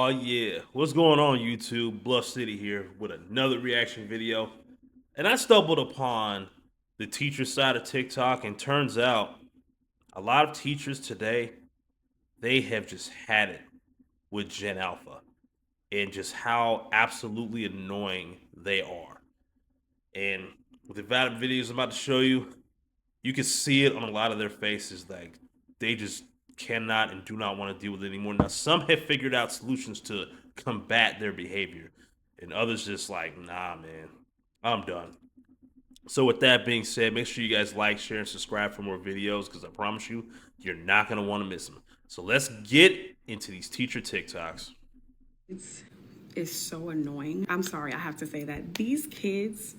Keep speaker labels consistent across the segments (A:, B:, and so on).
A: Oh yeah, what's going on YouTube? Bluff City here with another reaction video. And I stumbled upon the teacher side of TikTok, and turns out a lot of teachers today, they have just had it with Gen Alpha and just how absolutely annoying they are. And with the videos I'm about to show you, you can see it on a lot of their faces. Like they just cannot and do not want to deal with it anymore. Now, some have figured out solutions to combat their behavior, and others just like, nah, man, I'm done. So, with that being said, make sure you guys like, share, and subscribe for more videos because I promise you, you're not going to want to miss them. So, let's get into these teacher TikToks.
B: It's so annoying. I'm sorry, I have to say that. These kids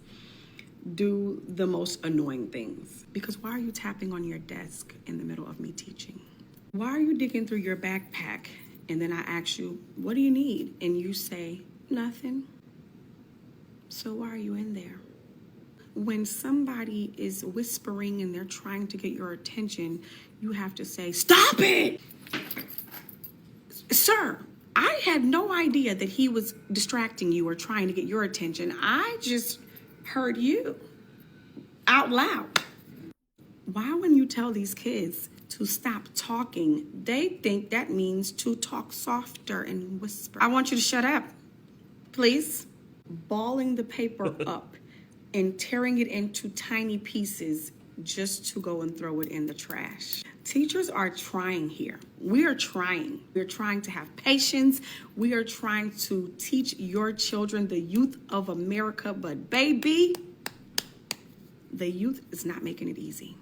B: do the most annoying things. Because why are you tapping on your desk in the middle of me teaching? Why are you digging through your backpack and then I ask you, what do you need? And you say, nothing. So why are you in there? When somebody is whispering and they're trying to get your attention, you have to say, stop it! Sir, I had no idea that he was distracting you or trying to get your attention. I just heard you out loud. Why, when you tell these kids to stop talking, they think that means to talk softer and whisper. I want you to shut up, please. Balling the paper up and tearing it into tiny pieces just to go and throw it in the trash. Teachers are trying here. We are trying. We're trying to have patience. We are trying to teach your children the youth of America, but baby, the youth is not making it easy.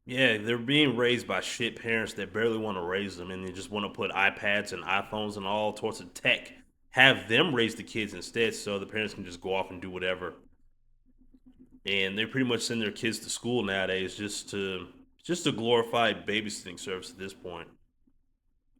A: Yeah, they're being raised by shit parents that barely want to raise them, and they just want to put iPads and iPhones and all sorts of tech. Have them raise the kids instead, so the parents can just go off and do whatever. And they pretty much send their kids to school nowadays just to glorify babysitting service at this point,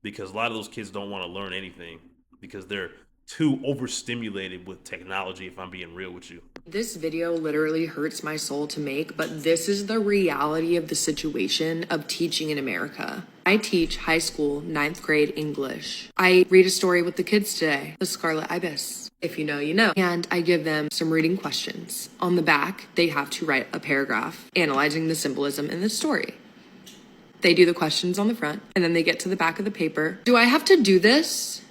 A: because a lot of those kids don't want to learn anything because they're too overstimulated with technology, if I'm being real with you.
C: This video literally hurts my soul to make, but this is the reality of the situation of teaching in America. I teach high school 9th grade English. I read a story with the kids today, The Scarlet Ibis. If you know, you know. And I give them some reading questions. On the back, they have to write a paragraph analyzing the symbolism in the story. They do the questions on the front, and then they get to the back of the paper. Do I have to do this?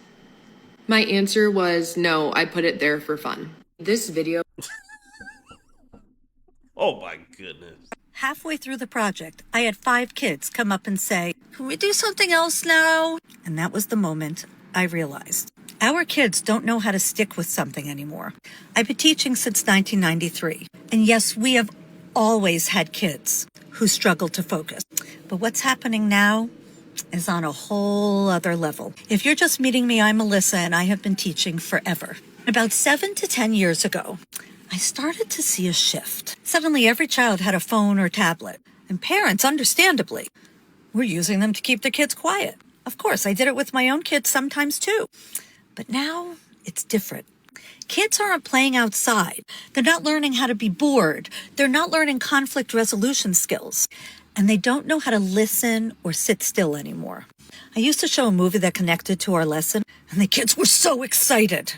C: My answer was no, I put it there for fun. This video...
A: Oh my goodness.
D: Halfway through the project, I had 5 kids come up and say, "Can we do something else now?" And that was the moment I realized. Our kids don't know how to stick with something anymore. I've been teaching since 1993. And yes, we have always had kids who struggle to focus. But what's happening now is on a whole other level. If you're just meeting me, I'm Melissa, and I have been teaching forever. About 7 to 10 years ago, I started to see a shift. Suddenly, every child had a phone or tablet, and parents, understandably, were using them to keep their kids quiet. Of course, I did it with my own kids sometimes too. But now, it's different. Kids aren't playing outside. They're not learning how to be bored. They're not learning conflict resolution skills. And they don't know how to listen or sit still anymore. I used to show a movie that connected to our lesson, and the kids were so excited.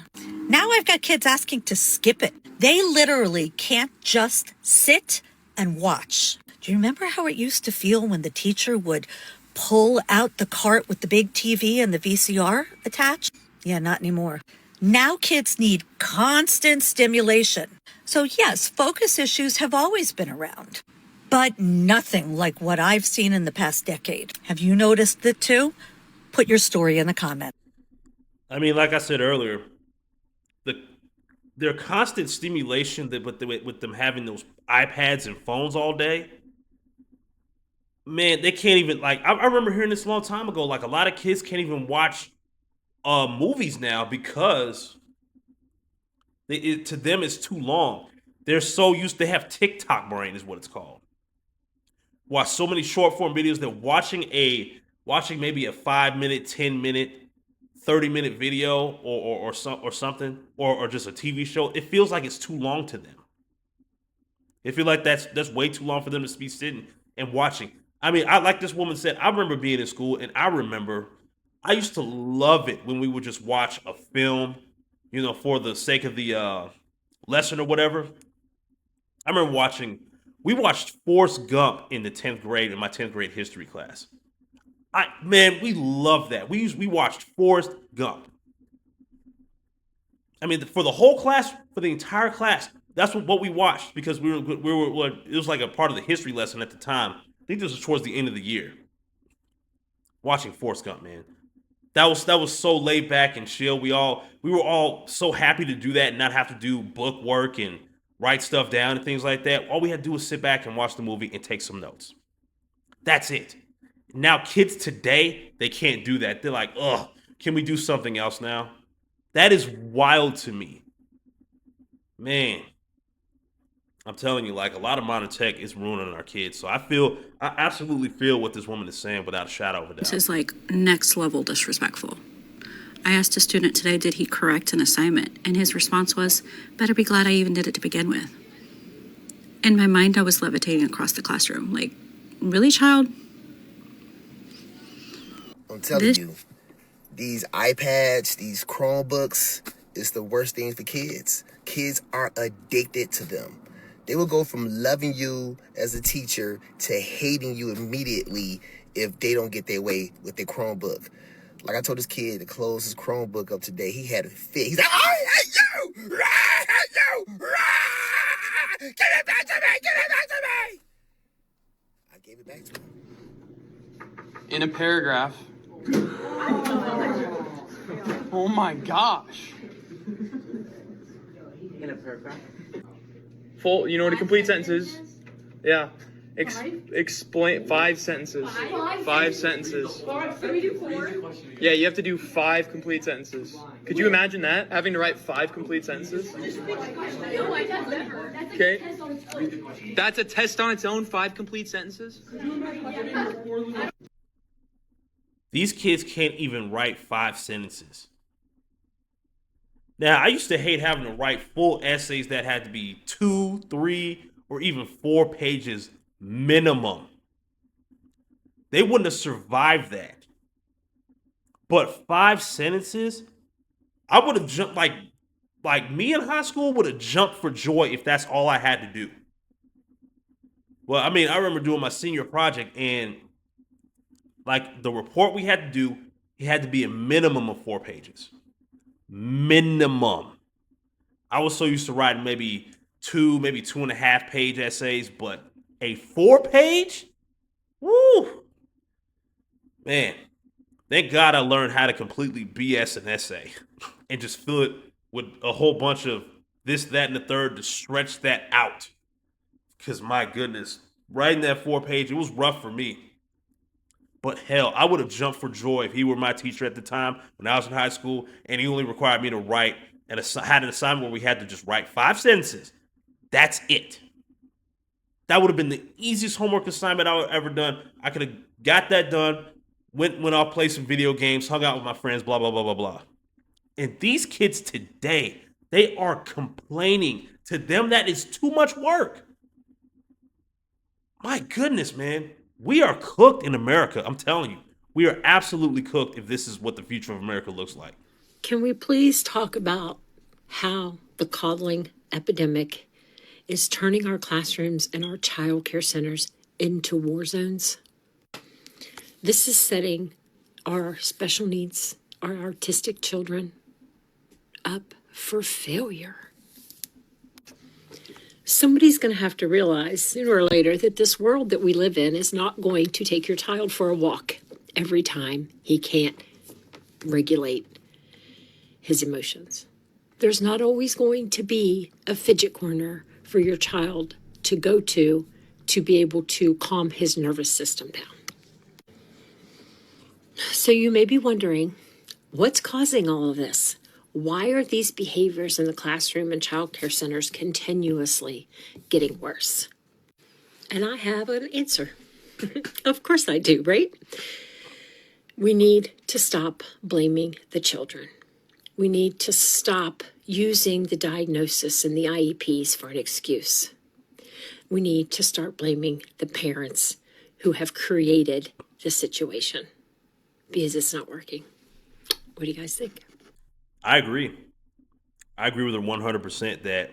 D: Now I've got kids asking to skip it. They literally can't just sit and watch. Do you remember how it used to feel when the teacher would pull out the cart with the big TV and the VCR attached? Yeah, not anymore. Now kids need constant stimulation. So yes, focus issues have always been around, but nothing like what I've seen in the past decade. Have you noticed it too? Put your story in the comment.
A: I mean, like I said earlier, their constant stimulation that with them having those iPads and phones all day, man, they can't even, like, I remember hearing this a long time ago, like a lot of kids can't even watch movies now because to them it's too long. They're so used, they have TikTok brain is what it's called. Watch so many short form videos that watching maybe a 5-minute, 10-minute, 30-minute video or something or just a TV show, it feels like it's too long to them. They feel like that's way too long for them to be sitting and watching. I mean, like this woman said, I remember being in school and I remember I used to love it when we would just watch a film, for the sake of the lesson or whatever. I remember we watched Forrest Gump in the 10th grade in my 10th grade history class. Man, we loved that. We watched Forrest Gump. I mean, for the whole class, for the entire class, that's what we watched because it was like a part of the history lesson at the time. I think this was towards the end of the year. Watching Forrest Gump, man. That was so laid back and chill. We were all so happy to do that and not have to do book work and write stuff down and things like that. All we had to do was sit back and watch the movie and take some notes. That's it. Now kids today, they can't do that. They're like, ugh, can we do something else now? That is wild to me. Man, I'm telling you, like a lot of modern tech is ruining our kids. So I absolutely feel what this woman is saying without a shadow of a doubt.
E: This is like next level disrespectful. I asked a student today, did he correct an assignment? And his response was, better be glad I even did it to begin with. In my mind, I was levitating across the classroom. Like, really, child?
F: I'm telling you, these iPads, these Chromebooks, is the worst thing for kids. Kids are addicted to them. They will go from loving you as a teacher to hating you immediately if they don't get their way with their Chromebook. Like I told this kid to close his Chromebook up today. He had a fit. He's like, I hate you! I hate you! Give it back to me! Give it back to me! I gave it back to him.
G: In a paragraph. Oh my gosh.
H: In a paragraph?
G: Full, you know what a complete sentence is? Yeah. Explain 5 sentences. 5 sentences. Yeah, you have to do 5 complete sentences. Could you imagine that? Having to write 5 complete sentences? Okay. That's a test on its own, 5 complete sentences?
A: These kids can't even write 5 sentences. Now, I used to hate having to write full essays that had to be 2, 3, or even 4 pages minimum. They wouldn't have survived that. But 5 sentences, I would have jumped like me in high school would have jumped for joy if that's all I had to do. Well, I mean, I remember doing my senior project and like the report we had to do, it had to be a minimum of 4 pages. Minimum. I was so used to writing maybe 2.5 page essays, but a 4-page? Woo! Man, thank God I learned how to completely BS an essay and just fill it with a whole bunch of this, that, and the third to stretch that out. Because my goodness, writing that 4-page, it was rough for me. But hell, I would have jumped for joy if he were my teacher at the time when I was in high school and he only required me to write and had an assignment where we had to just write 5 sentences. That's it. That would have been the easiest homework assignment I would have ever done. I could have got that done, went off, played some video games, hung out with my friends, blah, blah, blah, blah, blah. And these kids today, they are complaining. To them, that is too much work. My goodness, man. We are cooked in America. I'm telling you, we are absolutely cooked if this is what the future of America looks like.
I: Can we please talk about how the coddling epidemic is turning our classrooms and our child care centers into war zones? This is setting our special needs, our autistic children up for failure. Somebody's going to have to realize sooner or later that this world that we live in is not going to take your child for a walk every time he can't regulate his emotions. There's not always going to be a fidget corner for your child to go to be able to calm his nervous system down. So you may be wondering, what's causing all of this? Why are these behaviors in the classroom and child care centers continuously getting worse? And I have an answer. Of course I do, right? We need to stop blaming the children. We need to stop using the diagnosis and the IEPs for an excuse. We need to start blaming the parents who have created the situation because it's not working. What do you guys think?
A: I agree. I agree with her 100% that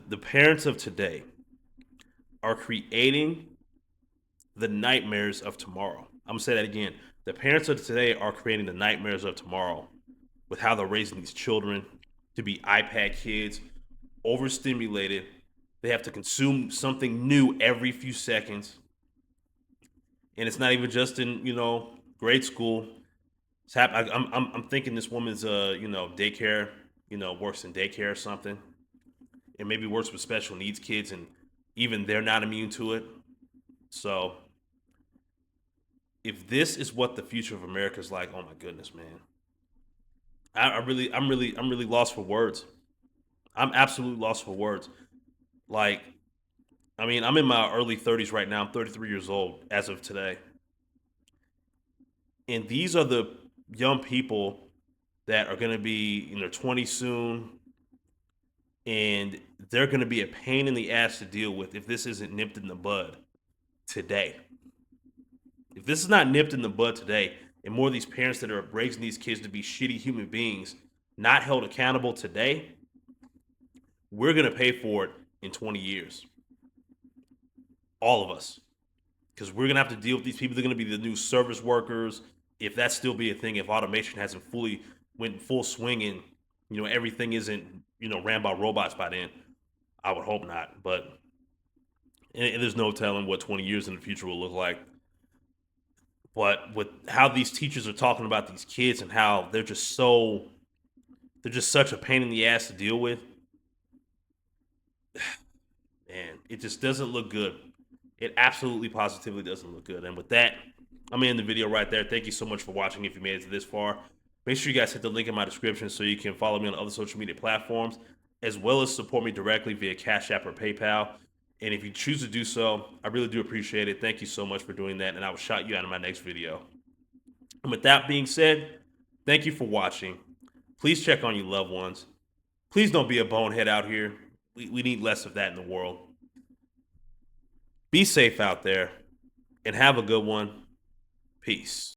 A: the parents of today are creating the nightmares of tomorrow. I'm gonna say that again. The parents of today are creating the nightmares of tomorrow with how they're raising these children to be iPad kids, overstimulated. They have to consume something new every few seconds, and it's not even just in grade school. I'm thinking this woman's daycare, works in daycare or something, and maybe works with special needs kids, and even they're not immune to it. So if this is what the future of America is like, oh my goodness, man, I'm really lost for words. I'm absolutely lost for words. Like, I mean, I'm in my early 30s right now. I'm 33 years old as of today, and these are the young people that are going to be in their 20s soon, and they're going to be a pain in the ass to deal with if this isn't nipped in the bud today. If this is not nipped in the bud today, and more of these parents that are raising these kids to be shitty human beings not held accountable today, we're going to pay for it in 20 years. All of us. Because we're going to have to deal with these people. They're going to be the new service workers, if that still be a thing, if automation hasn't fully went full swing and, everything isn't, ran by robots by then. I would hope not. But and there's no telling what 20 years in the future will look like. But with how these teachers are talking about these kids and how they're just such a pain in the ass to deal with, man, it just doesn't look good. It absolutely positively doesn't look good. And with that, I'm gonna end the video right there. Thank you so much for watching if you made it to this far. Make sure you guys hit the link in my description so you can follow me on other social media platforms, as well as support me directly via Cash App or PayPal. And if you choose to do so, I really do appreciate it. Thank you so much for doing that, and I will shout you out in my next video. And with that being said, thank you for watching. Please check on your loved ones. Please don't be a bonehead out here. We need less of that in the world. Be safe out there and have a good one. Peace.